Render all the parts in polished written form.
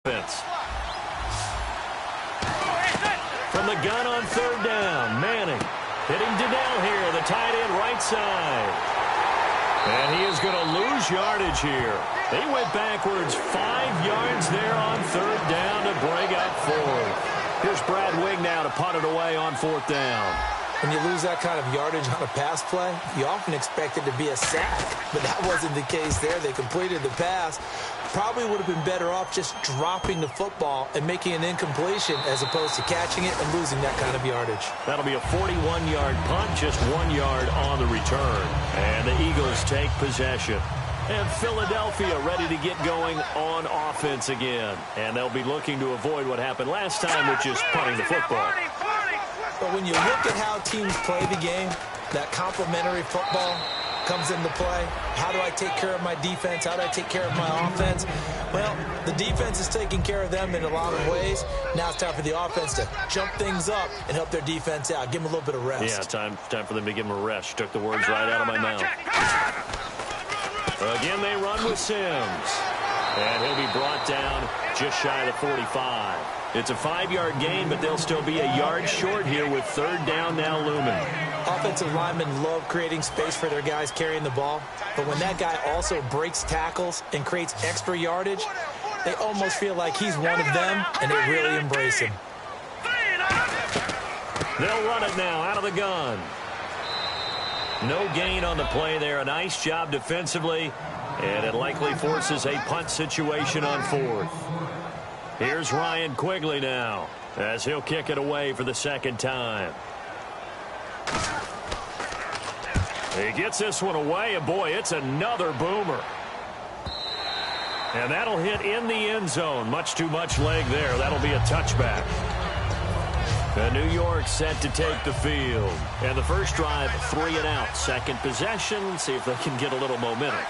offense. From the gun on third down, Manning hitting Donnell here, the tight end right side. And he is going to lose yardage here. He went backwards 5 yards there on third down to bring up fourth. Here's Brad Wing now to punt it away on fourth down. When you lose that kind of yardage on a pass play, you often expect it to be a sack. But that wasn't the case there. They completed the pass. Probably would have been better off just dropping the football and making an incompletion as opposed to catching it and losing that kind of yardage. That'll be a 41-yard punt, just 1 yard on the return. And the Eagles take possession. And Philadelphia ready to get going on offense again. And they'll be looking to avoid what happened last time, which is punting the football. But when you look at how teams play the game, that complementary football comes into play. How do I take care of my defense? How do I take care of my offense? Well, the defense is taking care of them in a lot of ways. Now it's time for the offense to jump things up and help their defense out. Give them a little bit of rest. Yeah, time for them to give them a rest. Took the words right out of my mouth. Again, they run with Sims. And he'll be brought down just shy of the 45. It's a 5-yard gain, but they'll still be a yard short here with third down now looming. Offensive linemen love creating space for their guys carrying the ball. But when that guy also breaks tackles and creates extra yardage, they almost feel like he's one of them, and they really embrace him. They'll run it now out of the gun. No gain on the play there. A nice job defensively. And it likely forces a punt situation on fourth. Here's Ryan Quigley now as he'll kick it away for the second time. He gets this one away, and boy, it's another boomer. And that'll hit in the end zone. Much too much leg there. That'll be a touchback. And New York set to take the field. And the first drive, 3 and out. Second possession. See if they can get a little momentum.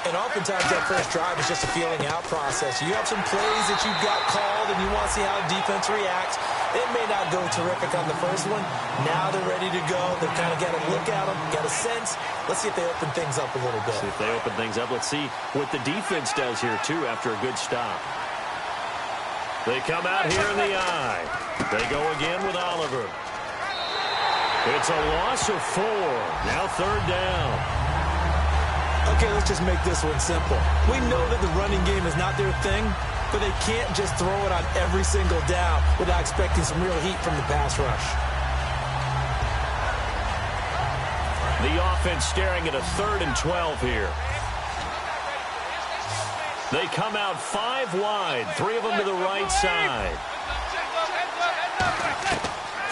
And oftentimes that first drive is just a feeling out process. You have some plays that you've got called and you want to see how the defense reacts. It may not go terrific on the first one. Now they're ready to go. They've kind of got to look at them, got a sense. Let's see if they open things up a little bit. See if they open things up. Let's see what the defense does here, too, after a good stop. They come out here in the eye. They go again with Oliver. It's a loss of 4. Now third down. Okay, let's just make this one simple. We know that the running game is not their thing, but they can't just throw it on every single down without expecting some real heat from the pass rush. The offense staring at a 3rd and 12 here. They come out 5 wide, 3 of them to the right side.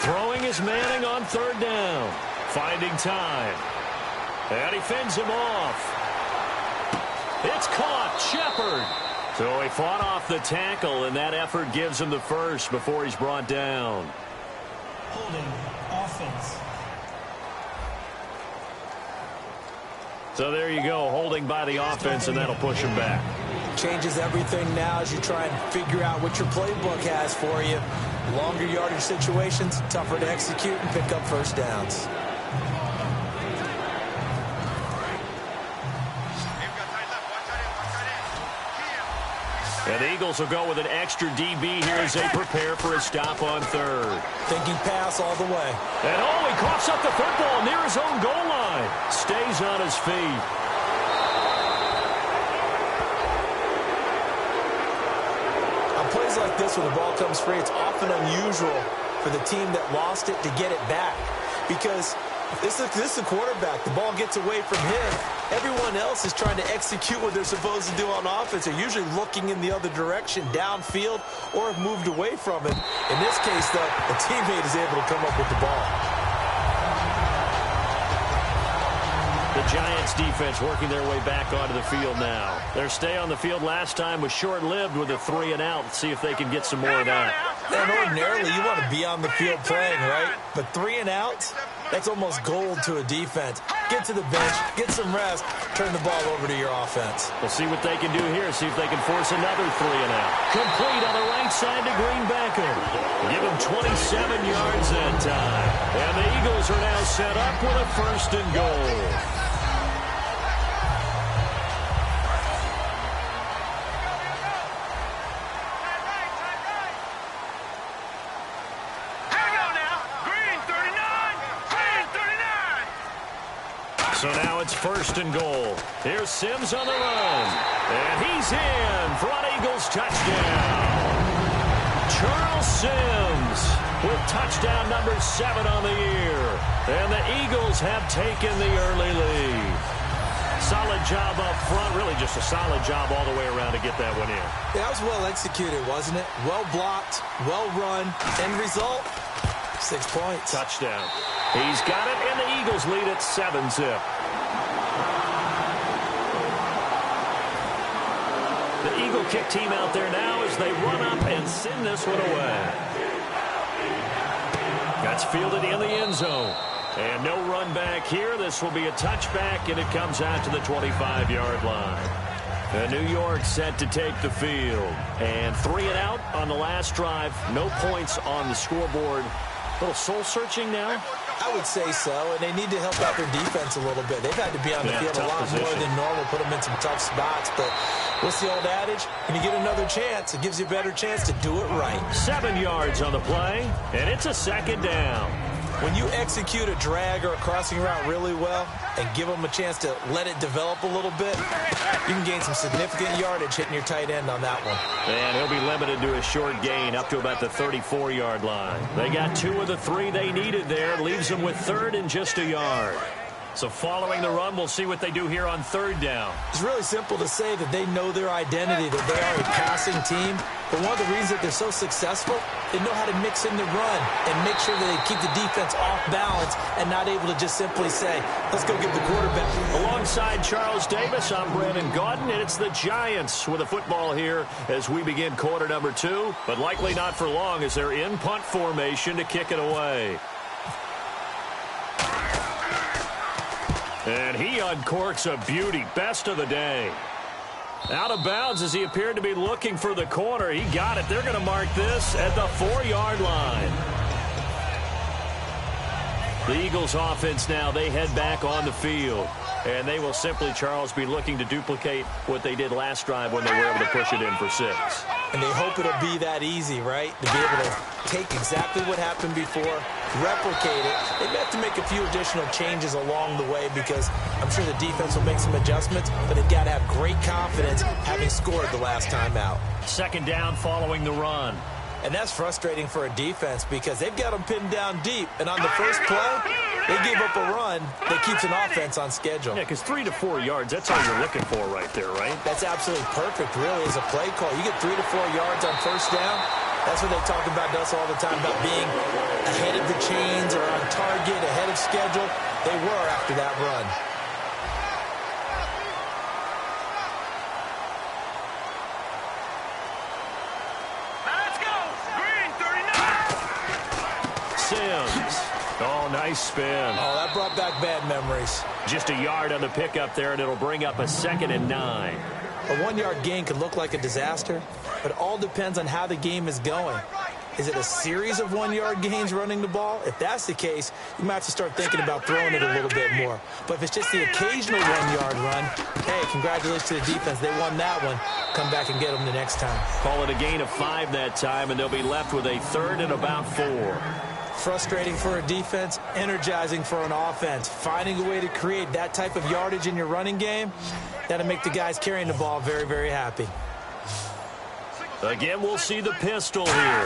Throwing is Manning on third down. Finding time. And he fends him off. It's caught. Shepard. So he fought off the tackle, and that effort gives him the first before he's brought down. Holding offense. So there you go, holding by the offense, and that'll push him back. Changes everything now as you try and figure out what your playbook has for you. Longer yardage situations, tougher to execute and pick up first downs. And the Eagles will go with an extra DB here as they prepare for a stop on third. Thinking pass all the way. And he coughs up the football near his own goal line. Stays on his feet. On plays like this, when the ball comes free, it's often unusual for the team that lost it to get it back. Because this is the quarterback. The ball gets away from him. Everyone else is trying to execute what they're supposed to do on offense. They're usually looking in the other direction, downfield, or have moved away from it. In this case, though, the teammate is able to come up with the ball. The Giants defense working their way back onto the field now. Their stay on the field last time was short-lived with a 3 and out. Let's see if they can get some more of that. And ordinarily, you want to be on the field playing, right? But 3 and outs, that's almost gold to a defense. Get to the bench, get some rest, turn the ball over to your offense. We'll see what they can do here. See if they can force another 3 and out. Complete on the right side to Greenbacker. Give him 27 yards that time. And the Eagles are now set up with a 1st and goal. So now it's 1st and goal. Here's Sims on the run. And he's in for an Eagles touchdown. Charles Sims with touchdown number 7 on the year. And the Eagles have taken the early lead. Solid job up front. Really just a solid job all the way around to get that one in. Yeah, that was well executed, wasn't it? Well blocked, well run. End result, 6 points. Touchdown. He's got it, and the Eagles lead at 7-zip. The Eagle kick team out there now as they run up and send this one away. That's fielded in the end zone. And no run back here. This will be a touchback, and it comes out to the 25-yard line. And New York set to take the field. And 3 and out on the last drive. No points on the scoreboard. A little soul-searching now? I would say so, and they need to help out their defense a little bit. They've had to be on the field a lot more than normal, put them in some tough spots. But what's the old adage? When you get another chance, it gives you a better chance to do it right. 7 yards on the play, and it's a 2nd down. When you execute a drag or a crossing route really well and give them a chance to let it develop a little bit, you can gain some significant yardage hitting your tight end on that one. And he'll be limited to a short gain up to about the 34-yard line. They got 2 of the 3 they needed there. Leaves them with 3rd and just a yard. So following the run, we'll see what they do here on 3rd down. It's really simple to say that they know their identity, that they are a passing team. But one of the reasons that they're so successful, they know how to mix in the run and make sure that they keep the defense off balance and not able to just simply say, let's go get the quarterback. Alongside Charles Davis, I'm Brandon Gaudin, and it's the Giants with a football here as we begin quarter number 2. But likely not for long as they're in punt formation to kick it away. And he uncorks a beauty. Best of the day. Out of bounds as he appeared to be looking for the corner. He got it. They're going to mark this at the 4-yard line. The Eagles offense now, they head back on the field. And they will simply, Charles, be looking to duplicate what they did last drive when they were able to push it in for 6. And they hope it'll be that easy, right? To be able to take exactly what happened before, replicate it. They may have to make a few additional changes along the way because I'm sure the defense will make some adjustments, but they've got to have great confidence having scored the last time out. 2nd down following the run. And that's frustrating for a defense because they've got them pinned down deep. And on the first play, they gave up a run that keeps an offense on schedule. Yeah, because 3 to 4 yards, that's all you're looking for right there, right? That's absolutely perfect, really, as a play call. You get 3 to 4 yards on 1st down. That's what they talk about to us all the time, about being ahead of the chains or on target, ahead of schedule. They were after that run. Sims. Oh, nice spin. Oh, that brought back bad memories. Just a yard on the pickup there, and it'll bring up a 2nd and 9. A 1-yard gain could look like a disaster, but it all depends on how the game is going. Is it a series of 1-yard gains running the ball? If that's the case, you might have to start thinking about throwing it a little bit more. But if it's just the occasional 1-yard run, hey, congratulations to the defense. They won that one. Come back and get them the next time. Call it a gain of 5 that time, and they'll be left with a 3rd and about 4. Frustrating for a defense, energizing for an offense. Finding a way to create that type of yardage in your running game, that'll make the guys carrying the ball very, very happy. Again, we'll see the pistol here.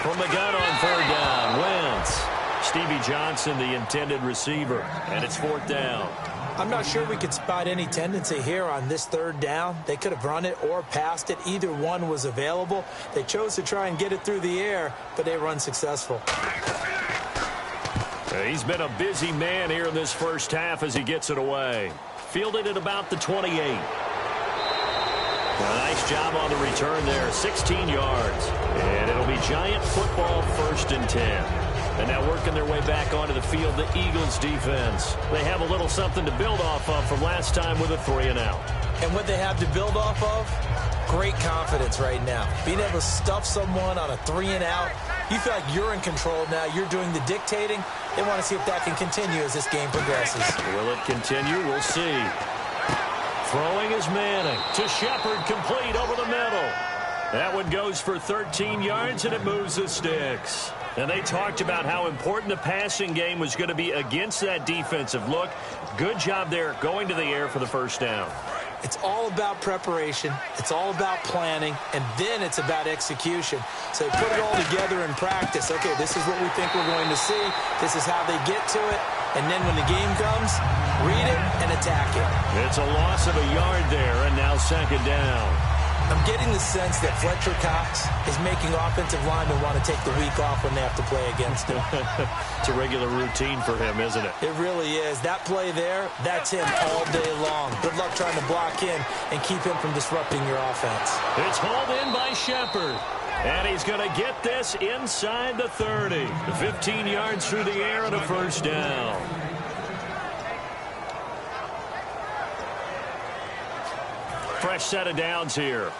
From the gun on 3rd down, Wentz. Stevie Johnson, the intended receiver, and it's 4th down. I'm not sure we could spot any tendency here on this 3rd down. They could have run it or passed it. Either one was available. They chose to try and get it through the air, but they were unsuccessful. He's been a busy man here in this first half as he gets it away. Fielded at about the 28. A nice job on the return there, 16 yards. And it'll be Giant football 1st and 10. And now working their way back onto the field, the Eagles defense. They have a little something to build off of from last time with a 3 and out. And what they have to build off of? Great confidence right now. Being able to stuff someone on a 3 and out, you feel like you're in control now. You're doing the dictating. They want to see if that can continue as this game progresses. Will it continue? We'll see. Throwing is Manning to Shepard, complete over the middle. That one goes for 13 yards, and it moves the sticks. And they talked about how important the passing game was going to be against that defensive look. Good job there going to the air for the first down. It's all about preparation. It's all about planning. And then it's about execution. So put it all together in practice. Okay, this is what we think we're going to see. This is how they get to it. And then when the game comes, read it and attack it. It's a loss of a yard there, and now second down. I'm getting the sense that Fletcher Cox is making offensive linemen want to take the week off when they have to play against him. It's a regular routine for him, isn't it? It really is. That play there, that's him all day long. Good luck trying to block him and keep him from disrupting your offense. It's hauled in by Shepard. And he's going to get this inside the 30. 15 yards through the air and a first down. Fresh set of downs here.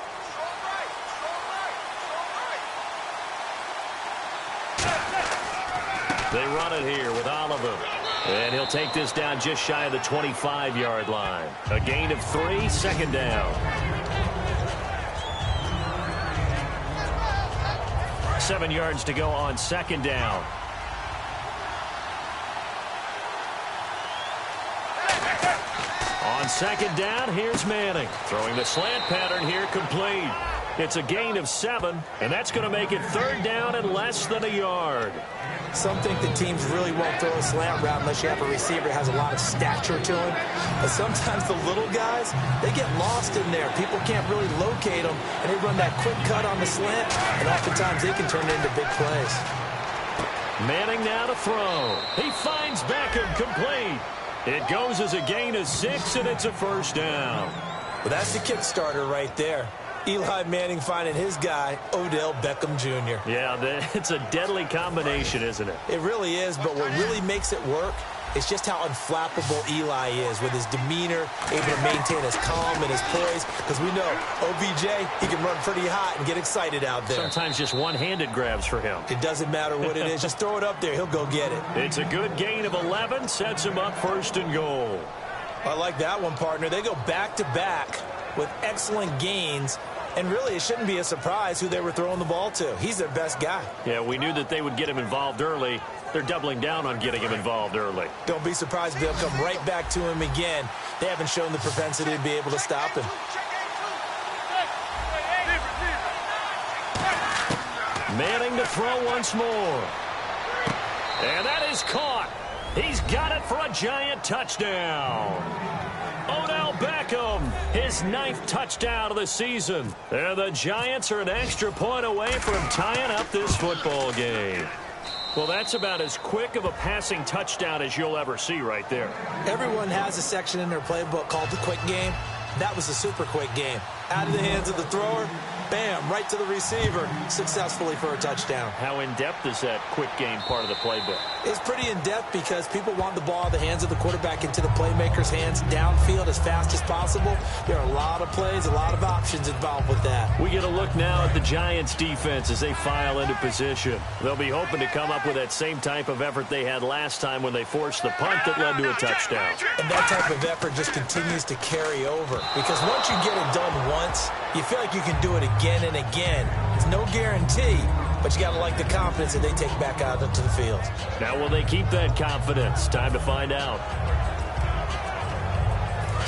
They run it here with Oliver. And he'll take this down just shy of the 25-yard line. A gain of 3, second down. 7 yards to go on second down. On second down, here's Manning. Throwing the slant pattern here, complete. It's a gain of 7, and that's going to make it third down and less than a yard. Some think the teams really won't throw a slant route unless you have a receiver that has a lot of stature to him. But sometimes the little guys, they get lost in there. People can't really locate them, and they run that quick cut on the slant, and oftentimes they can turn it into big plays. Manning now to throw. He finds Beckham, complete. It goes as a gain of 6, and it's a first down. Well, that's the kick starter right there. Eli Manning finding his guy, Odell Beckham Jr. Yeah, it's a deadly combination, isn't it? It really is, but what really makes it work is just how unflappable Eli is with his demeanor, able to maintain his calm and his poise, because we know OBJ, he can run pretty hot and get excited out there. Sometimes just one-handed grabs for him. It doesn't matter what it is. Just throw it up there. He'll go get it. It's a good gain of 11, sets him up first and goal. I like that one, partner. They go back-to-back with excellent gains. And really, it shouldn't be a surprise who they were throwing the ball to. He's their best guy. Yeah, we knew that they would get him involved early. They're doubling down on getting him involved early. Don't be surprised if they'll come right back to him again. They haven't shown the propensity to be able to stop him. Manning to throw once more. And that is caught. He's got it for a giant touchdown. Odell Beckham, his 9th touchdown of the season. And the Giants are an extra point away from tying up this football game. Well, that's about as quick of a passing touchdown as you'll ever see right there. Everyone has a section in their playbook called the quick game. That was a super quick game. Out of the hands of the thrower, bam, right to the receiver, successfully for a touchdown. How in-depth is that quick game part of the playbook? It's pretty in-depth because people want the ball out of the hands of the quarterback into the playmaker's hands downfield as fast as possible. There are a lot of plays, a lot of options involved with that. We get a look now at the Giants' defense as they file into position. They'll be hoping to come up with that same type of effort they had last time when they forced the punt that led to a touchdown. And that type of effort just continues to carry over because once you get it done once, you feel like you can do it again and again. It's no guarantee, but you got to like the confidence that they take back out into the field. Now, will they keep that confidence? Time to find out.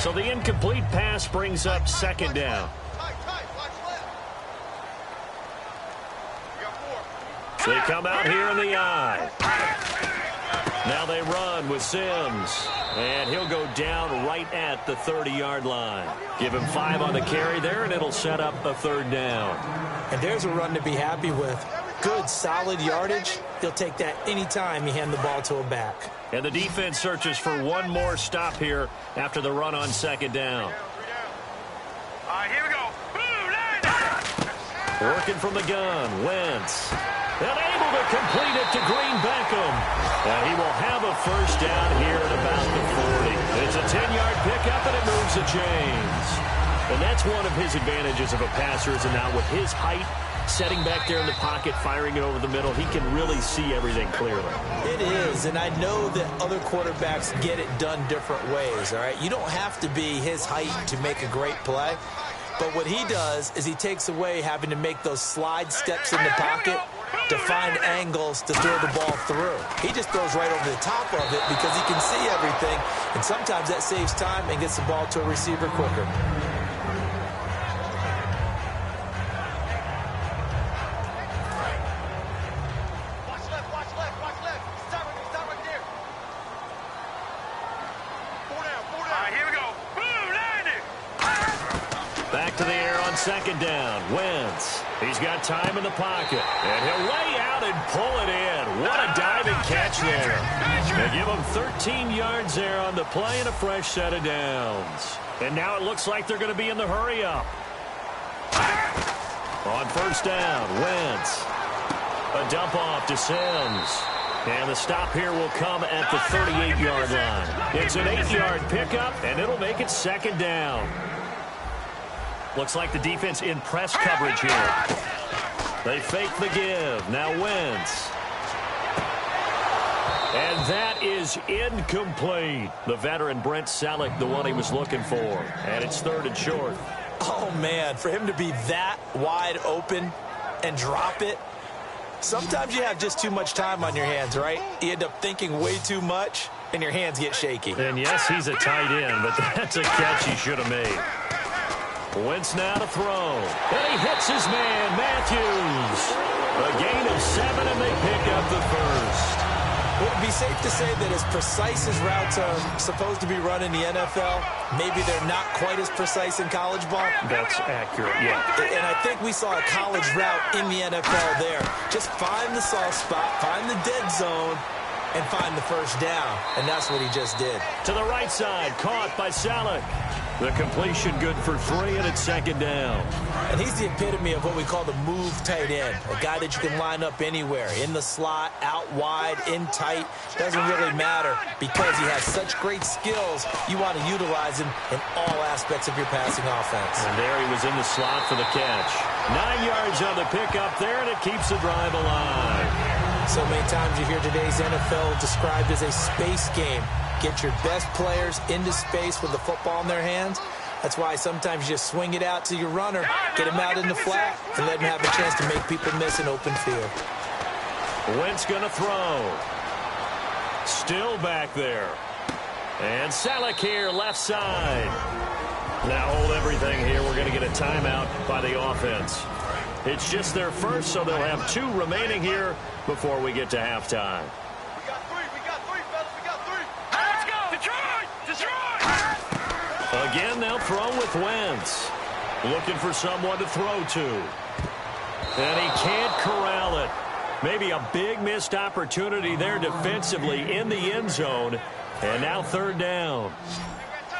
So the incomplete pass brings up second down. They come out here in the eye. Now they run with Sims. And he'll go down right at the 30-yard line. Give him 5 on the carry there, and it'll set up a third down. And there's a run to be happy with. Good, solid yardage. He'll take that anytime you hand the ball to a back. And the defense searches for one more stop here after the run on second down. All right, here we go. Working from the gun, Wentz. And able to complete it to Green Beckham. And he will have a first down here at about the 40. It's a 10-yard pickup, and it moves the chains. And that's one of his advantages of a passer, is now with his height, setting back there in the pocket, firing it over the middle, he can really see everything clearly. It is, and I know that other quarterbacks get it done different ways, all right? You don't have to be his height to make a great play. But what he does is he takes away having to make those slide steps in the pocket to find angles to throw the ball through. He just throws right over the top of it because he can see everything, and sometimes that saves time and gets the ball to a receiver quicker. Second down, Wentz. He's got time in the pocket, and he'll lay out and pull it in. What a diving catch there. They give him 13 yards there on the play and a fresh set of downs. And now it looks like they're going to be in the hurry-up. On first down, Wentz. A dump off to Sims. And the stop here will come at the 38-yard line. It's an 8-yard pickup, and it'll make it second down. Looks like the defense in press coverage here. They fake the give. Now Wentz. And that is incomplete. The veteran Brent Selleck, the one he was looking for. And it's third and short. Oh, man, for him to be that wide open and drop it. Sometimes you have just too much time on your hands, right? You end up thinking way too much, and your hands get shaky. And yes, he's a tight end, but that's a catch he should have made. Wentz now to throw. And he hits his man, Matthews. A gain of 7, and they pick up the first. Would it be safe to say that as precise as routes are supposed to be run in the NFL, maybe they're not quite as precise in college ball? That's accurate, yeah. And I think we saw a college route in the NFL there. Just find the soft spot, find the dead zone, and find the first down. And that's what he just did. To the right side, caught by Selleck. The completion good for 3, and it's second down. And he's the epitome of what we call the move tight end. A guy that you can line up anywhere. In the slot, out wide, in tight. Doesn't really matter because he has such great skills. You want to utilize him in all aspects of your passing offense. And there he was in the slot for the catch. 9 yards on the pickup there, and it keeps the drive alive. So many times you hear today's NFL described as a space game. Get your best players into space with the football in their hands. That's why sometimes you just swing it out to your runner, get him out in the flat, and let him have a chance to make people miss an open field. Wentz going to throw. Still back there. And Selleck here, left side. Now hold everything here. We're going to get a timeout by the offense. It's just their first, so they'll have 2 remaining here before we get to halftime. Again, they'll throw with Wentz. Looking for someone to throw to. And he can't corral it. Maybe a big missed opportunity there defensively in the end zone. And now third down.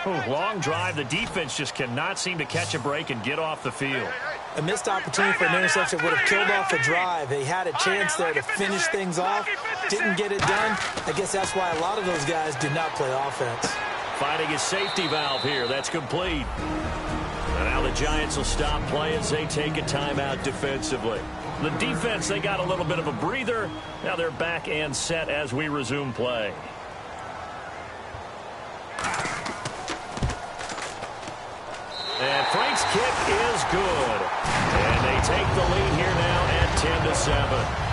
Oh, long drive. The defense just cannot seem to catch a break and get off the field. A missed opportunity for an interception would have killed off the drive. They had a chance there to finish things off. Didn't get it done. I guess that's why a lot of those guys do not play offense. Finding his safety valve here. That's complete. And now the Giants will stop play as they take a timeout defensively. The defense, they got a little bit of a breather. Now they're back and set as we resume play. And Frank's kick is good. And they take the lead here now at 10-7.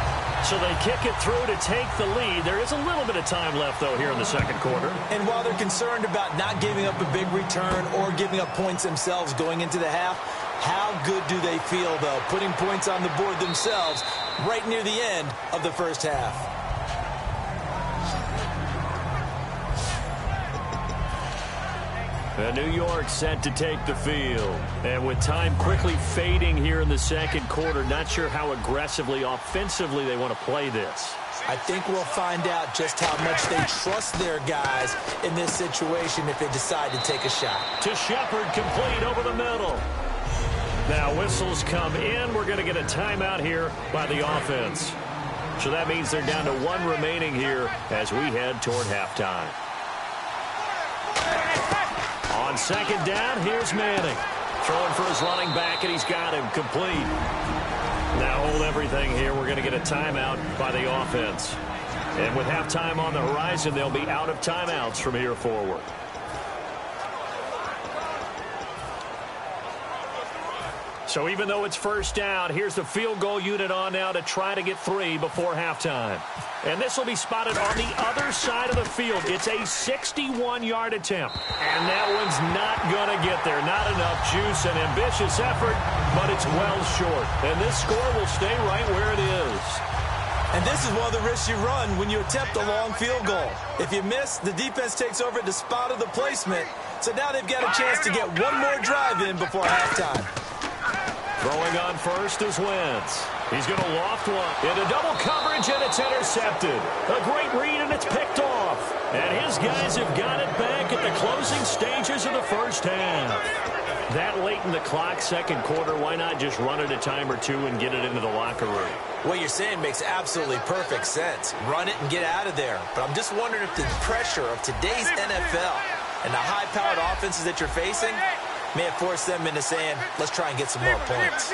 So they kick it through to take the lead. There is a little bit of time left, though, here in the second quarter. And while they're concerned about not giving up a big return or giving up points themselves going into the half, how good do they feel, though, putting points on the board themselves right near the end of the first half? And New York set to take the field. And with time quickly fading here in the second quarter, not sure how aggressively, offensively they want to play this. I think we'll find out just how much they trust their guys in this situation if they decide to take a shot. To Shepard, complete over the middle. Now whistles come in. We're going to get a timeout here by the offense. So that means they're down to 1 remaining here as we head toward halftime. On second down, here's Manning. Throwing for his running back, and he's got him complete. Now hold everything here. We're going to get a timeout by the offense. And with halftime on the horizon, they'll be out of timeouts from here forward. So even though it's first down, here's the field goal unit on now to try to get 3 before halftime. And this will be spotted on the other side of the field. It's a 61-yard attempt. And that one's not going to get there. Not enough juice, an ambitious effort, but it's well short. And this score will stay right where it is. And this is one of the risks you run when you attempt a long field goal. If you miss, the defense takes over at the spot of the placement. So now they've got a chance to get one more drive in before halftime. Throwing on first is Wentz. He's going to loft one into double coverage, and it's intercepted. A great read, and it's picked off. And his guys have got it back at the closing stages of the first half. That late in the clock, second quarter, why not just run it a time or two and get it into the locker room? What you're saying makes absolutely perfect sense. Run it and get out of there. But I'm just wondering if the pressure of today's NFL and the high-powered offenses that you're facing may have forced them into saying, let's try and get some more points.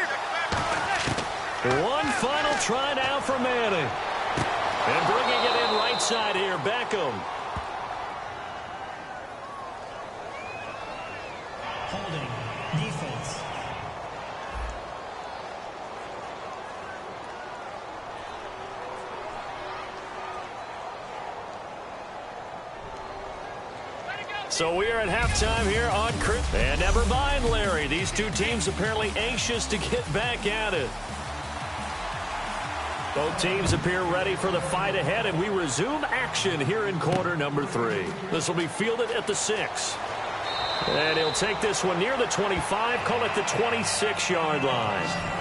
One final try now for Manning. And bringing it in right side here, Beckham. Holding. Defense. So we are at halftime here on Chris. And never mind, Larry. These two teams apparently anxious to get back at it. Both teams appear ready for the fight ahead, and we resume action here in quarter number 3. This will be fielded at the 6. And he'll take this one near the 25, call it the 26-yard line.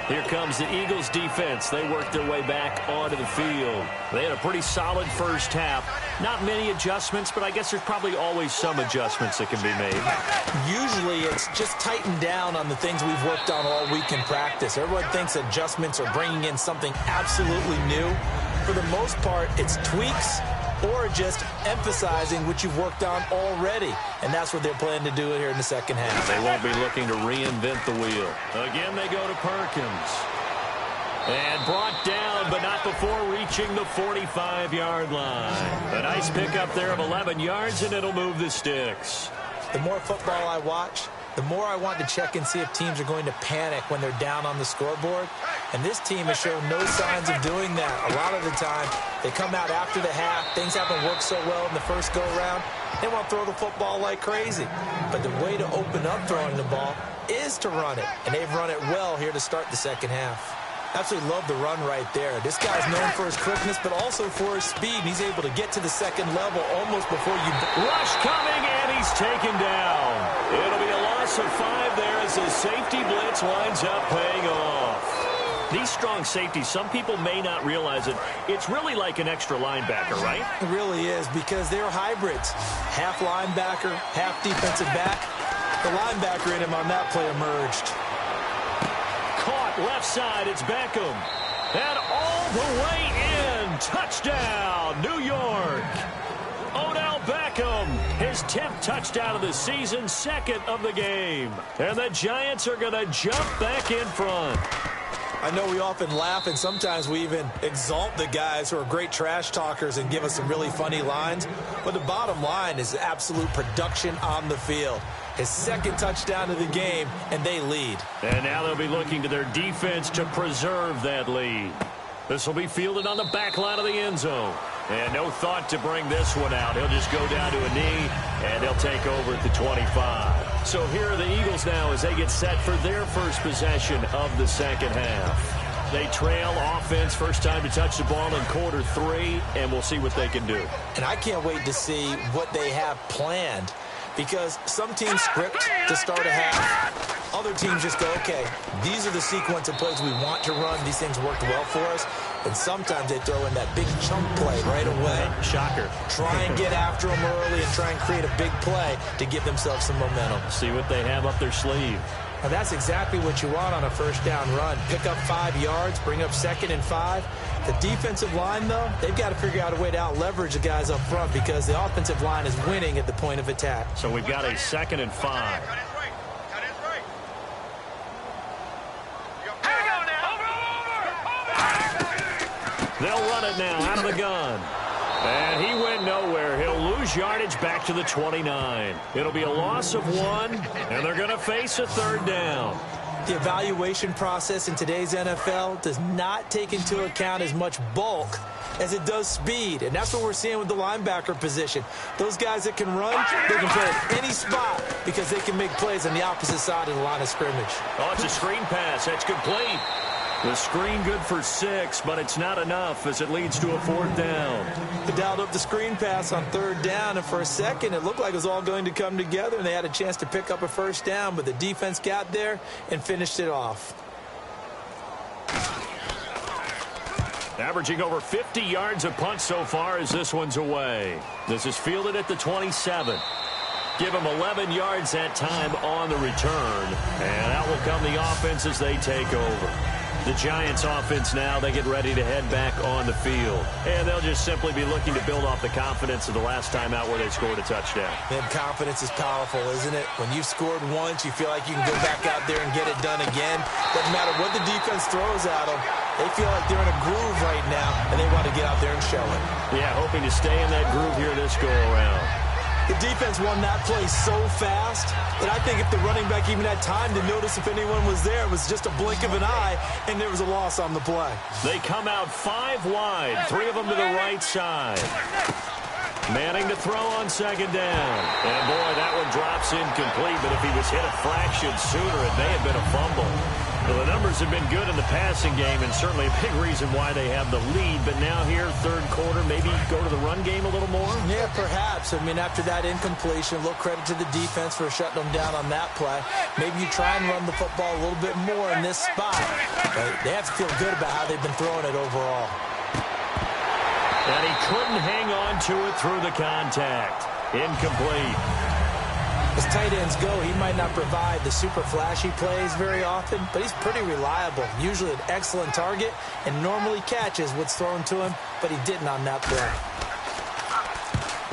Here comes the Eagles defense. They worked their way back onto the field. They had a pretty solid first half. Not many adjustments, but I guess there's probably always some adjustments that can be made. Usually it's just tightened down on the things we've worked on all week in practice. Everyone thinks adjustments are bringing in something absolutely new. For the most part, it's tweaks or just emphasizing what you've worked on already. And that's what they're planning to do here in the second half. They won't be looking to reinvent the wheel. Again, they go to Perkins. And brought down, but not before reaching the 45-yard line. A nice pickup there of 11 yards, and it'll move the sticks. The more football I watch, the more I want to check and see if teams are going to panic when they're down on the scoreboard. And this team has shown no signs of doing that. A lot of the time, they come out after the half. Things haven't worked so well in the first go-around. They want to throw the football like crazy. But the way to open up throwing the ball is to run it. And they've run it well here to start the second half. Absolutely love the run right there. This guy's known for his quickness, but also for his speed. And he's able to get to the second level almost before you... Rush coming, and he's taken down. It'll be a loss of 5 there as the safety blitz winds up paying off. These strong safeties, some people may not realize it. It's really like an extra linebacker, right? It really is, because they're hybrids. Half linebacker, half defensive back. The linebacker in him on that play emerged. Caught left side, it's Beckham. And all the way in. Touchdown, New York. Odell Beckham, his 10th touchdown of the season, 2nd of the game. And the Giants are going to jump back in front. I know we often laugh, and sometimes we even exalt the guys who are great trash talkers and give us some really funny lines. But the bottom line is absolute production on the field. His 2nd touchdown of the game, and they lead. And now they'll be looking to their defense to preserve that lead. This will be fielded on the back line of the end zone. And no thought to bring this one out. He'll just go down to a knee, and he'll take over at the 25. So here are the Eagles now as they get set for their first possession of the second half. They trail offense, first time to touch the ball in quarter 3, and we'll see what they can do. And I can't wait to see what they have planned, because some teams script to start a half. Other teams just go, okay, these are the sequence of plays we want to run. These things worked well for us. And sometimes they throw in that big chunk play right away. Shocker. Try and get after them early and try and create a big play to give themselves some momentum. See what they have up their sleeve. Now that's exactly what you want on a first down run. Pick up 5 yards, bring up 2nd and 5. The defensive line, though, they've got to figure out a way to out-leverage the guys up front because the offensive line is winning at the point of attack. So we've got a 2nd and 5. They'll run it now out of the gun. And he went nowhere. He'll lose lose yardage back to the 29. It'll be a loss of 1, and they're going to face a third down. The evaluation process in today's NFL does not take into account as much bulk as it does speed, and that's what we're seeing with the linebacker position. Those guys that can run, they can play at any spot because they can make plays on the opposite side of the line of scrimmage. Oh, it's a screen pass. That's complete. The screen good for 6, but it's not enough as it leads to a 4th down. They dialed up the screen pass on 3rd down, and for a second it looked like it was all going to come together, and they had a chance to pick up a 1st down, but the defense got there and finished it off. Averaging over 50 yards a punt so far as this one's away. This is fielded at the 27. Give them 11 yards that time on the return, and out will come the offense as they take over. The Giants offense now, they get ready to head back on the field. And they'll just simply be looking to build off the confidence of the last time out where they scored a touchdown. Man, confidence is powerful, isn't it? When you've scored once, you feel like you can go back out there and get it done again. Doesn't matter what the defense throws at them. They feel like they're in a groove right now, and they want to get out there and show it. Yeah, hoping to stay in that groove here this go-around. The defense won that play so fast that I think if the running back even had time to notice if anyone was there, it was just a blink of an eye, and there was a loss on the play. They come out 5 wide, 3 of them to the right side. Manning to throw on 2nd down. And, boy, that one drops incomplete, but if he was hit a fraction sooner, it may have been a fumble. Well, the numbers have been good in the passing game, and certainly a big reason why they have the lead. But now here, 3rd quarter, maybe go to the run game a little more? Yeah, perhaps. I mean, after that incompletion, a little credit to the defense for shutting them down on that play. Maybe you try and run the football a little bit more in this spot. But they have to feel good about how they've been throwing it overall. And he couldn't hang on to it through the contact. Incomplete. As tight ends go, he might not provide the super flashy plays very often, but he's pretty reliable. Usually an excellent target and normally catches what's thrown to him, but he didn't on that play.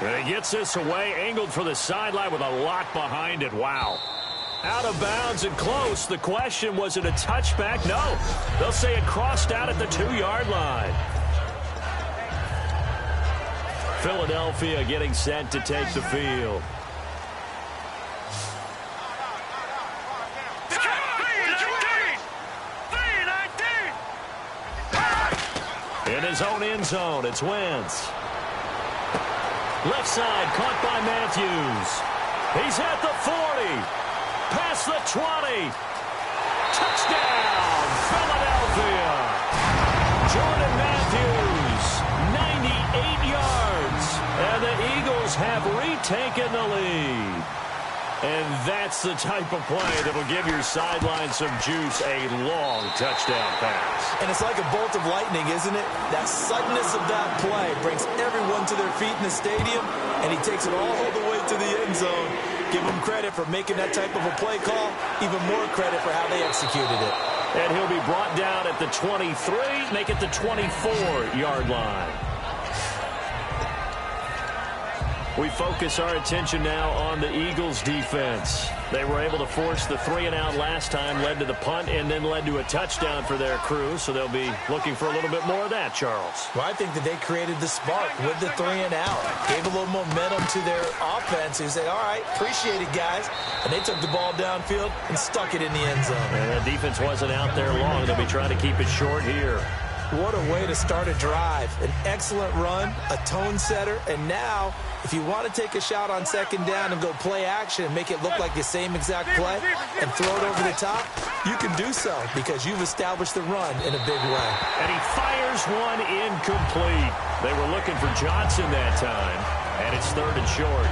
And he gets this away, angled for the sideline with a lot behind it. Wow. Out of bounds and close. The question, was it a touchback? No. They'll say it crossed out at the 2-yard line. Philadelphia getting set to take the field. In his own end zone, it's Wentz. Left side, caught by Matthews. He's at the 40. Past the 20. Touchdown, Philadelphia. Jordan Matthews, 98 yards. And the Eagles have retaken the lead. And that's the type of play that'll give your sideline some juice, a long touchdown pass. And it's like a bolt of lightning, isn't it? That suddenness of that play brings everyone to their feet in the stadium, and he takes it all the way to the end zone. Give him credit for making that type of a play call, even more credit for how they executed it. And he'll be brought down at the 23, make it the 24-yard line. We focus our attention now on the Eagles' defense. They were able to force the 3-and-out last time, led to the punt, and then led to a touchdown for their crew. So they'll be looking for a little bit more of that, Charles. Well, I think that they created the spark with the 3-and-out. Gave a little momentum to their offense. Who said, all right, appreciate it, guys. And they took the ball downfield and stuck it in the end zone. And that defense wasn't out there long. They'll be trying to keep it short here. What a way to start a drive. An excellent run, a tone setter, and now if you want to take a shot on 2nd down and go play action and make it look like the same exact play and throw it over the top, you can do so because you've established the run in a big way. And he fires one incomplete. They were looking for Johnson that time, and it's 3rd and short.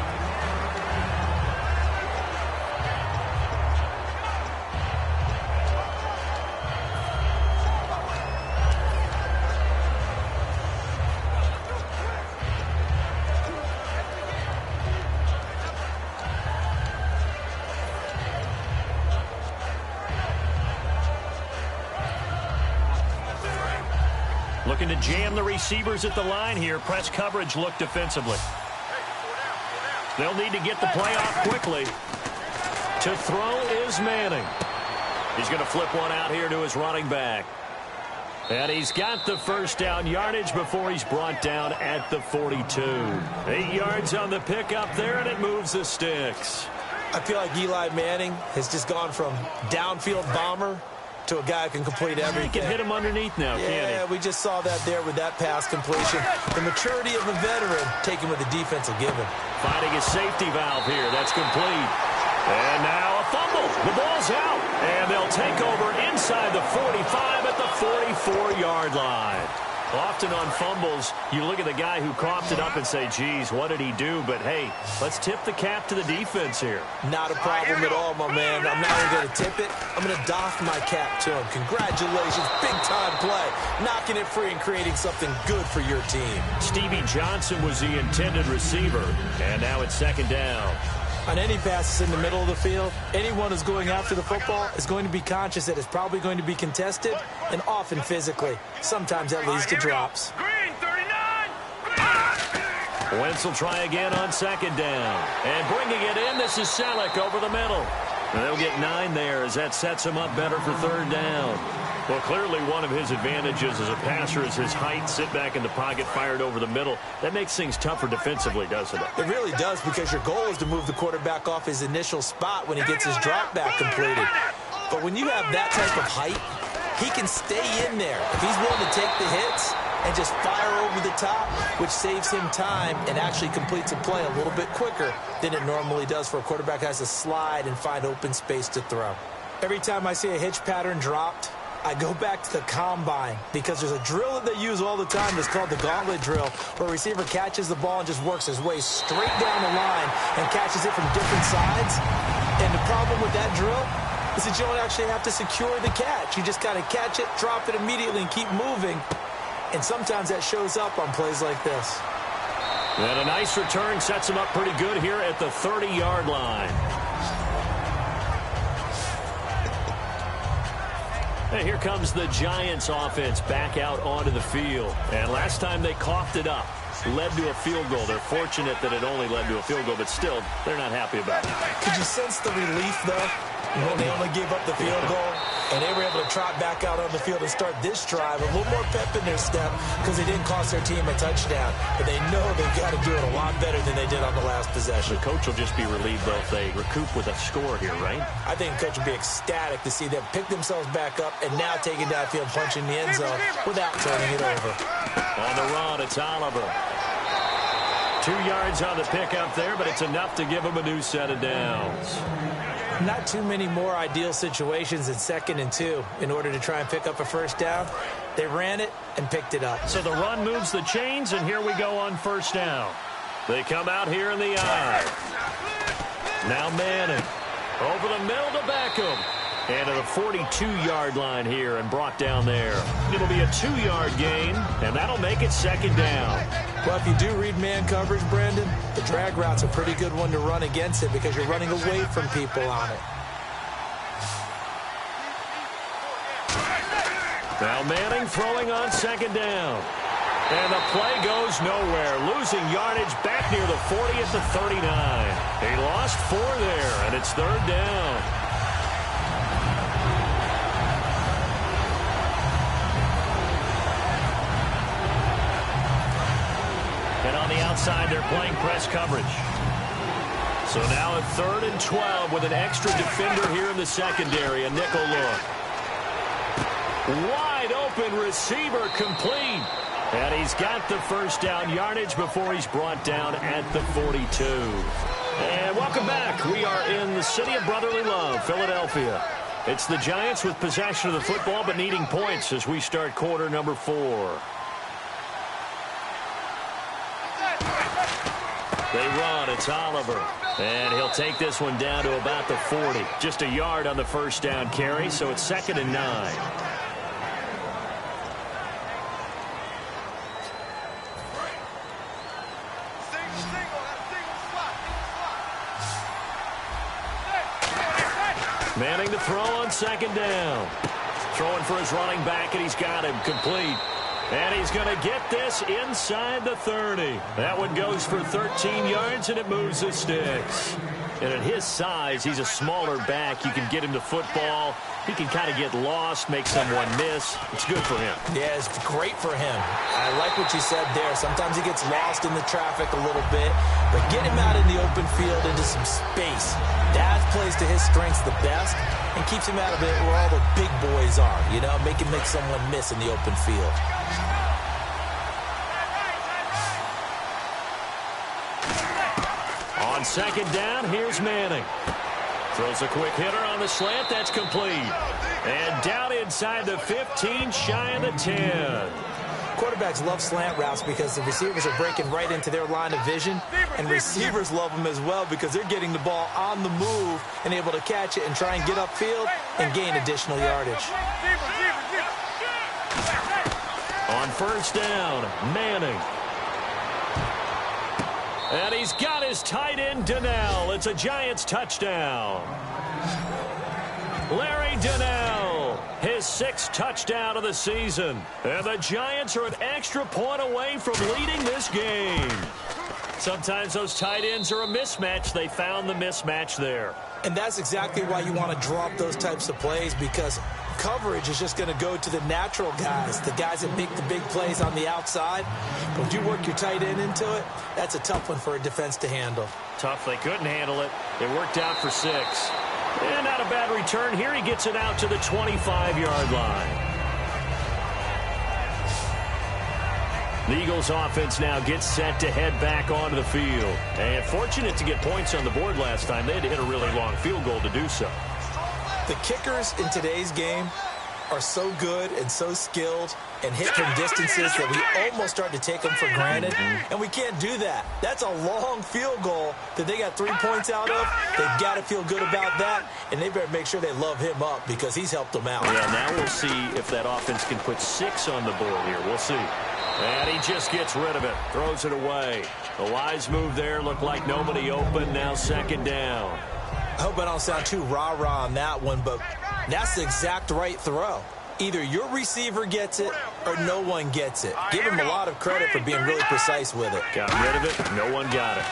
Looking to jam the receivers at the line here. Press coverage look defensively. They'll need to get the play off quickly. To throw is Manning. He's going to flip one out here to his running back. And he's got the first down yardage before he's brought down at the 42. 8 yards on the pickup there, and it moves the sticks. I feel like Eli Manning has just gone from downfield bomber to a guy who can complete everything. He can hit him underneath now, can't he? Yeah, we just saw that there with that pass completion. The maturity of a veteran taken with the defensive given. Finding his safety valve here. That's complete. And now a fumble. The ball's out. And they'll take over inside the 45 at the 44-yard line. Often on fumbles, you look at the guy who coughed it up and say, geez, what did he do? But, hey, let's tip the cap to the defense here. Not a problem at all, my man. I'm not even going to tip it. I'm going to doff my cap to him. Congratulations. Big-time play. Knocking it free and creating something good for your team. Stevie Johnson was the intended receiver. And now it's second down. On any passes in the middle of the field, anyone who's going after the football is going to be conscious that it's probably going to be contested and often physically. Sometimes that leads to drops. Green, 39. Wentz will try again on second down. And bringing it in, this is Selleck over the middle. And they'll get 9 there as that sets him up better for third down. Well, clearly one of his advantages as a passer is his height. Sit back in the pocket, fired over the middle. That makes things tougher defensively, doesn't it? It really does, because your goal is to move the quarterback off his initial spot when he gets his drop back completed. But when you have that type of height, he can stay in there if he's willing to take the hits and just fire over the top, which saves him time and actually completes a play a little bit quicker than it normally does for a quarterback who has to slide and find open space to throw. Every time I see a hitch pattern dropped, I go back to the combine, because there's a drill that they use all the time that's called the gauntlet drill, where a receiver catches the ball and just works his way straight down the line and catches it from different sides. And the problem with that drill is that you don't actually have to secure the catch. You just kind of catch it, drop it immediately, and keep moving. And sometimes that shows up on plays like this. And a nice return sets him up pretty good here at the 30-yard line. And here comes the Giants offense back out onto the field. And last time they coughed it up, led to a field goal. They're fortunate that it only led to a field goal, but still, they're not happy about it. Could you sense the relief, though, when they only gave up the field goal? And they were able to trot back out on the field and start this drive. A little more pep in their step, because they didn't cost their team a touchdown. But they know they've got to do it a lot better than they did on the last possession. The coach will just be relieved, though, if they recoup with a score here, right? I think the coach will be ecstatic to see them pick themselves back up and now take it downfield, punching the end zone without turning it over. On the run, it's Oliver. 2 yards on the pickup there, but it's enough to give him a new set of downs. Not too many more ideal situations than 2nd and 2 in order to try and pick up a first down. They ran it and picked it up. So the run moves the chains, and here we go on first down. They come out here in the eye. Now Manning over the middle to Beckham. And to the 42-yard line here and brought down there. It'll be a 2-yard gain, and that'll make it second down. Well, if you do read man coverage, Brandon, the drag route's a pretty good one to run against it, because you're running away from people on it. Now Manning throwing on second down. And the play goes nowhere. Losing yardage back near the 40 at the 39. He lost 4 there, and it's third down. And on the outside, they're playing press coverage. So now a 3rd and 12 with an extra defender here in the secondary. A nickel look. Wide open receiver complete. And he's got the first down yardage before he's brought down at the 42. And welcome back. We are in the city of brotherly love, Philadelphia. It's the Giants with possession of the football but needing points as we start quarter number 4. They run. It's Oliver. And he'll take this one down to about the 40. Just a yard on the first down carry, so it's 2nd and 9. Manning to throw on second down. Throwing for his running back, and he's got him complete. And he's going to get this inside the 30. That one goes for 13 yards, and it moves the sticks. And at his size, he's a smaller back. You can get him to football. He can kind of get lost, make someone miss. It's good for him. Yeah, it's great for him. I like what you said there. Sometimes he gets lost in the traffic a little bit, but get him out in the open field into some space. That plays to his strengths the best and keeps him out of it where all the big boys are, you know, make someone miss in the open field. On second down, here's Manning. Throws a quick hitter on the slant. That's complete. And down inside the 15, shy of the 10. Quarterbacks love slant routes because the receivers are breaking right into their line of vision, and receivers love them as well because they're getting the ball on the move and able to catch it and try and get upfield and gain additional yardage. On first down, Manning. And he's got his tight end, Donnell. It's a Giants touchdown. Larry Donnell, his 6th touchdown of the season. And the Giants are an extra point away from leading this game. Sometimes those tight ends are a mismatch. They found the mismatch there. And that's exactly why you want to drop those types of plays, because coverage is just going to go to the natural guys, the guys that make the big plays on the outside. But when you work your tight end into it, that's a tough one for a defense to handle. Tough. They couldn't handle it. It worked out for 6. And not a bad return here. He gets it out to the 25-yard line. The Eagles offense now gets set to head back onto the field. And fortunate to get points on the board last time. They had to hit a really long field goal to do so. The kickers in today's game are so good and so skilled and hit from distances that we almost start to take them for granted. And we can't do that. That's a long field goal that they got 3 points out of. They've got to feel good about that, and they better make sure they love him up because he's helped them out. Yeah, now we'll see if that offense can put 6 on the board here. We'll see. And he just gets rid of it, throws it away. The wise move there, looked like nobody open, now second down. I hope I don't sound too rah-rah on that one, but that's the exact right throw. Either your receiver gets it or no one gets it. Give him a lot of credit for being really precise with it. Got rid of it. No one got it.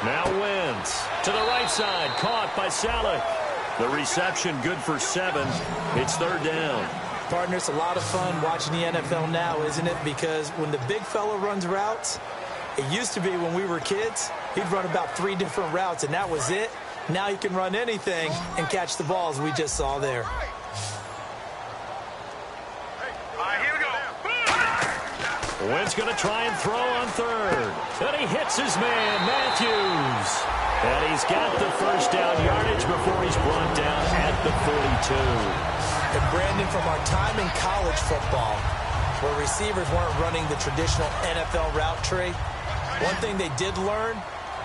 Now Wentz to the right side. Caught by Salek. The reception good for 7. It's third down. Partner, it's a lot of fun watching the NFL now, isn't it? Because when the big fella runs routes, it used to be when we were kids, he'd run about 3 different routes, and that was it. Now he can run anything and catch the balls we just saw there. Here we go. Wentz going to try and throw on third. And he hits his man, Matthews. And he's got the first down yardage before he's brought down at the 42. And Brandon, from our time in college football, where receivers weren't running the traditional NFL route tree, one thing they did learn,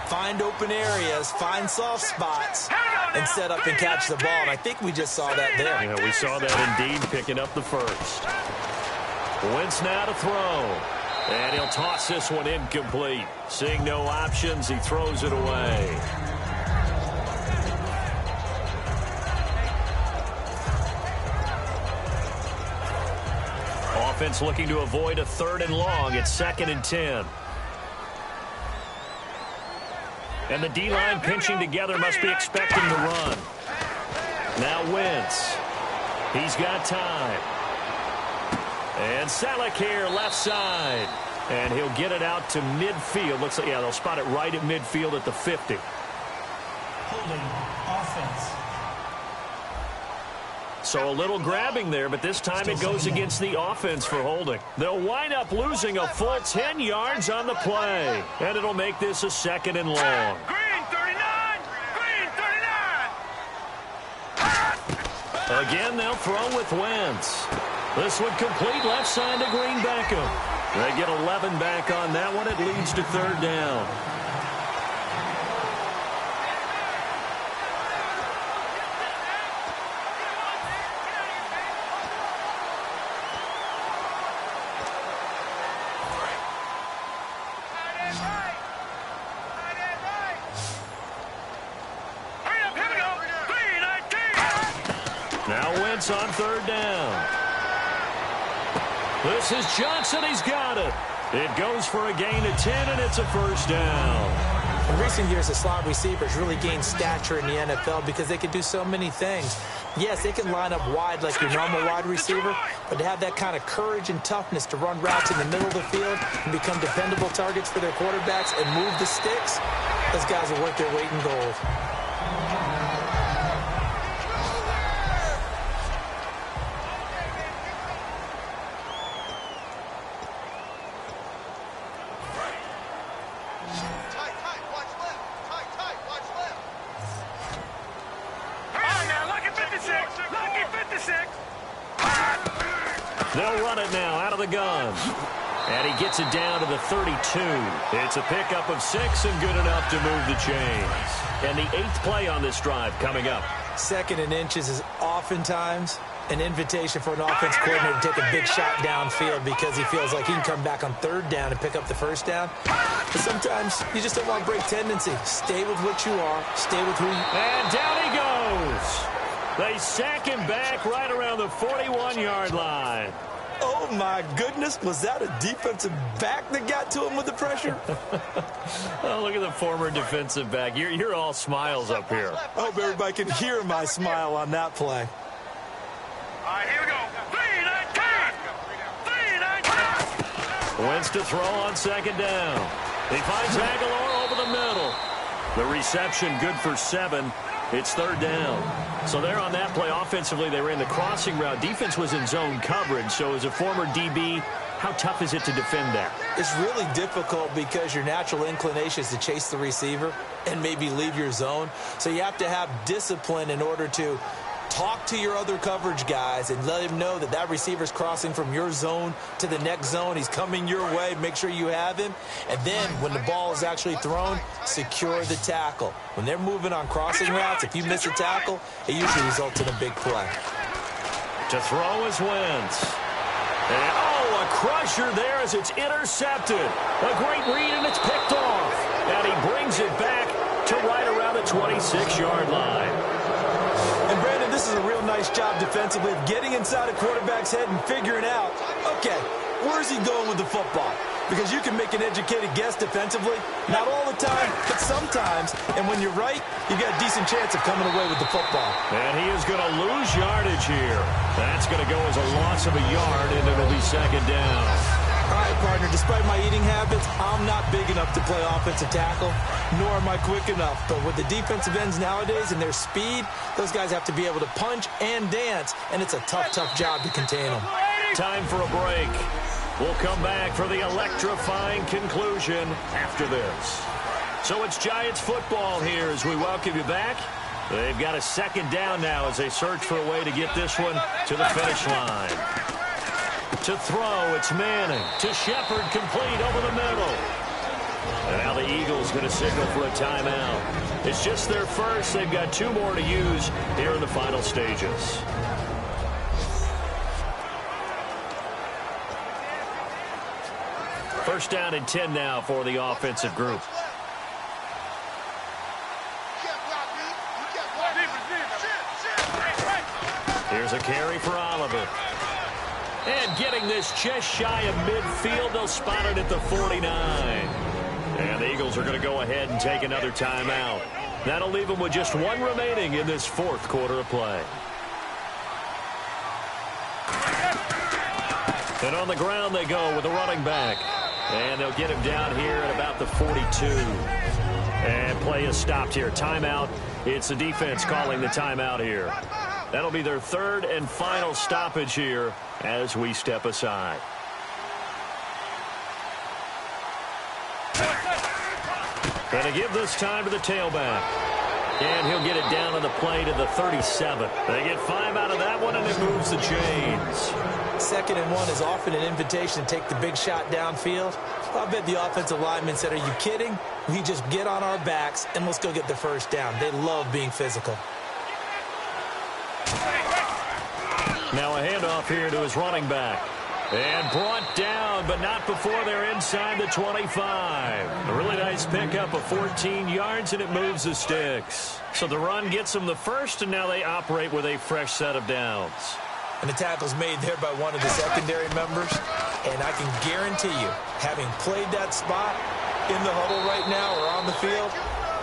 find open areas, find soft spots, and set up and catch the ball. And I think we just saw that there. Yeah, we saw that indeed, picking up the first. Wentz now to throw. And he'll toss this one incomplete. Seeing no options, he throws it away. Offense looking to avoid a 3rd and long. It's 2nd and 10. And the D-line pinching together, must be expecting the run. Now Wentz. He's got time. And Salek here, left side. And he'll get it out to midfield. Looks like, yeah, they'll spot it right at midfield at the 50. Holding offense. So a little grabbing there, but this time it goes against the offense for holding. They'll wind up losing a full 10 yards on the play. And it'll make this a 2nd and long. Green 39! Green 39! Again, they'll throw with Wentz. This one complete, left side to Green Beckham. They get 11 back on that one. It leads to 3rd down. Now Wentz on 3rd down. This is Johnson. He's got it. It goes for a gain of 10, and it's a first down. In recent years, the slot receivers really gained stature in the NFL because they can do so many things. Yes, they can line up wide like your normal wide receiver, but to have that kind of courage and toughness to run routes in the middle of the field and become dependable targets for their quarterbacks and move the sticks, those guys are worth their weight in gold. They'll run it now out of the gun. And he gets it down to the 32. It's a pickup of 6 and good enough to move the chains. And the 8th play on this drive coming up. 2nd and inches is oftentimes an invitation for an offense coordinator to take a big shot downfield because he feels like he can come back on 3rd down and pick up the 1st down. But sometimes you just don't want to break tendency. Stay with what you are. Stay with who you are. And down he goes. They sack him back right around the 41-yard line. Oh, my goodness. Was that a defensive back that got to him with the pressure? Oh, look at the former defensive back. You're all smiles up here. I hope everybody can hear my smile on that play. All right, here we go. 3-19. Wentz to throw on 2nd down. He finds Aguilar over the middle. The reception good for 7. It's 3rd down. So there on that play, offensively, they ran the crossing route. Defense was in zone coverage. So as a former DB, how tough is it to defend that? It's really difficult because your natural inclination is to chase the receiver and maybe leave your zone. So you have to have discipline in order to talk to your other coverage guys and let him know that that receiver's crossing from your zone to the next zone. He's coming your way. Make sure you have him. And then when the ball is actually thrown, secure the tackle. When they're moving on crossing routes, if you miss a tackle, it usually results in a big play. To throw is Wentz. And, a crusher there as it's intercepted. A great read, and it's picked off. And he brings it back to right around the 26-yard line. And, Brandon, this is a real nice job defensively of getting inside a quarterback's head and figuring out, okay, where's he going with the football? Because you can make an educated guess defensively. Not all the time, but sometimes. And when you're right, you got a decent chance of coming away with the football. And he is going to lose yardage here. That's going to go as a loss of a yard, and it'll be 2nd down. All right, partner, despite my eating habits, I'm not big enough to play offensive tackle, nor am I quick enough. But with the defensive ends nowadays and their speed, those guys have to be able to punch and dance, and it's a tough, tough job to contain them. Time for a break. We'll come back for the electrifying conclusion after this. So it's Giants football here as we welcome you back. They've got a 2nd down now as they search for a way to get this one to the finish line. To throw, it's Manning. To Shepard, complete over the middle. And now the Eagles going to signal for a timeout. It's just their first. They've got 2 more to use here in the final stages. First down and 10 now for the offensive group. Here's a carry for Oliver. And getting this just shy of midfield, they'll spot it at the 49. And the Eagles are going to go ahead and take another timeout. That'll leave them with just 1 remaining in this 4th quarter of play. And on the ground they go with a running back. And they'll get him down here at about the 42. And play is stopped here. Timeout. It's the defense calling the timeout here. That'll be their 3rd and final stoppage here as we step aside. And to give this time to the tailback. And he'll get it down on the play to the 37. They get 5 out of that one, and it moves the chains. 2nd and 1 is often an invitation to take the big shot downfield. I bet the offensive lineman said, are you kidding? We just get on our backs, and let's go get the 1st down. They love being physical. Now a handoff here to his running back. And brought down, but not before they're inside the 25. A really nice pickup of 14 yards, and it moves the sticks. So the run gets them the first, and now they operate with a fresh set of downs. And the tackle's made there by one of the secondary members. And I can guarantee you, having played that spot, in the huddle right now or on the field,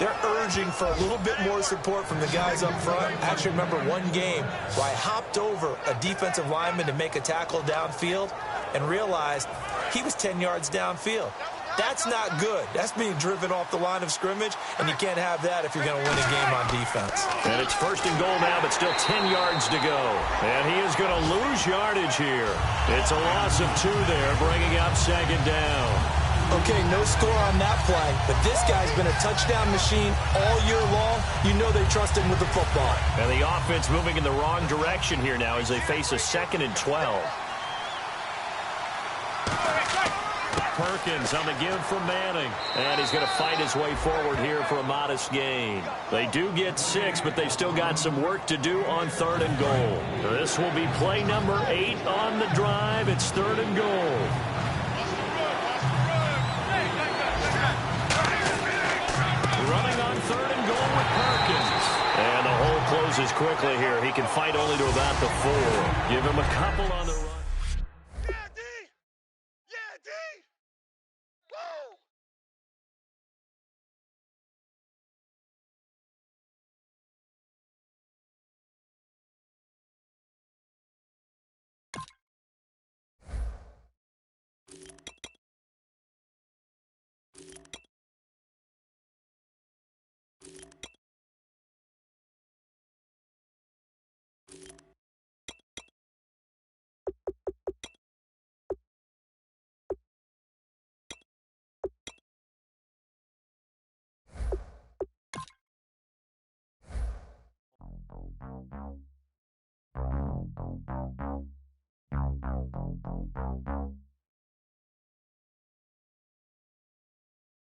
they're urging for a little bit more support from the guys up front. I actually remember one game where I hopped over a defensive lineman to make a tackle downfield and realized he was 10 yards downfield. That's not good. That's being driven off the line of scrimmage, and you can't have that if you're going to win a game on defense. And it's 1st and goal now, but still 10 yards to go. And he is going to lose yardage here. It's a loss of 2 there, bringing up 2nd down. Okay, no score on that play, but this guy's been a touchdown machine all year long. You know they trust him with the football. And the offense moving in the wrong direction here now as they face a 2nd and 12. Perkins on the give from Manning. And he's going to fight his way forward here for a modest gain. They do get 6, but they've still got some work to do on 3rd and goal. This will be play number 8 on the drive. It's 3rd and goal. Running on 3rd and goal with Perkins. And the hole closes quickly here. He can fight only to about the 4. Give him a couple on the run.